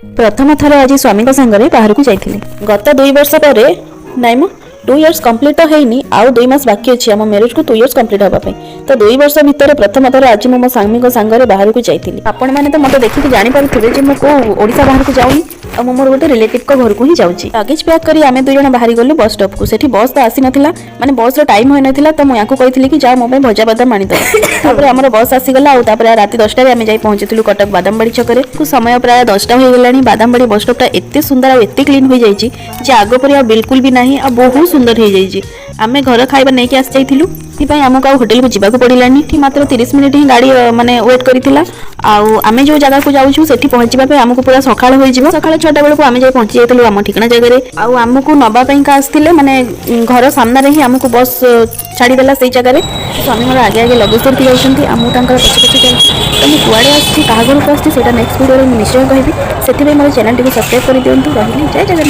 प्रथम थर आज स्वामी सांगे बाहर को जाइए गत 2 वर्ष पर नाई मो 2 इयर्स कंप्लीट तो है आउ 2 मास बाकी अच्छी आम मैरिज को 2 इयर्स कंप्लीट हाँपाई तो 2 वर्ष भितर प्रथम थर आज मो स्वामी सांगे बाहर को जाइए आपण मैंने तो मत देखिए जानीपारे मुझे ओडिशा बाहर को जाऊनी और मोर गोटे रिलेटिव को घर को ही जाऊँगी लगेज पैक करी आम 2 जन बाहरी गलु बस स्टॉप को सेठी बस तो आसी नाला माने बस टाइम होई नथिला तो मुझे कही कि जाओ मो भजा बादाम आनी दो आमर बस आसीगला रात 10 आम जाई पहुंचीलु कटक बादामबाड़ी छकरे समय प्राय 10टा हो गलानी बादामबाड़ी बस स्टॉपटा एते सुंदर और एते क्लीन हो जाइए जे आग पर बिल्कुल भी नहीं आ बहुत सुंदर हो जाइए आम घर खाଇବା नहीं आसी जाइलु आमको आ होटेल को जावाक पड़ानी मात्र 30 मिनिट ही गाड़ी माने वेट करथिला आम जो जगह को जाऊँ से पहुँचा आमको पूरा सकाळ हो सकाळ 6टा बेलू आम जाई पहुँची जाइलु आम ठिकाना जगह आमको नवापाई आसते माने घर सामने ही आमको बस छाड़देला से जगह स्वामी मोर आगे आगे लगेज धरती जाऊँगी आमको पछे पछे जाऊँ तो मुझे कुआड़े आसी क्या घर को आसती नेक्स्ट वीडियो में निश्चय कहबी से मोर चैनल टी सब्सक्राइब कर दिखाँ रही जय जगन्नाथ।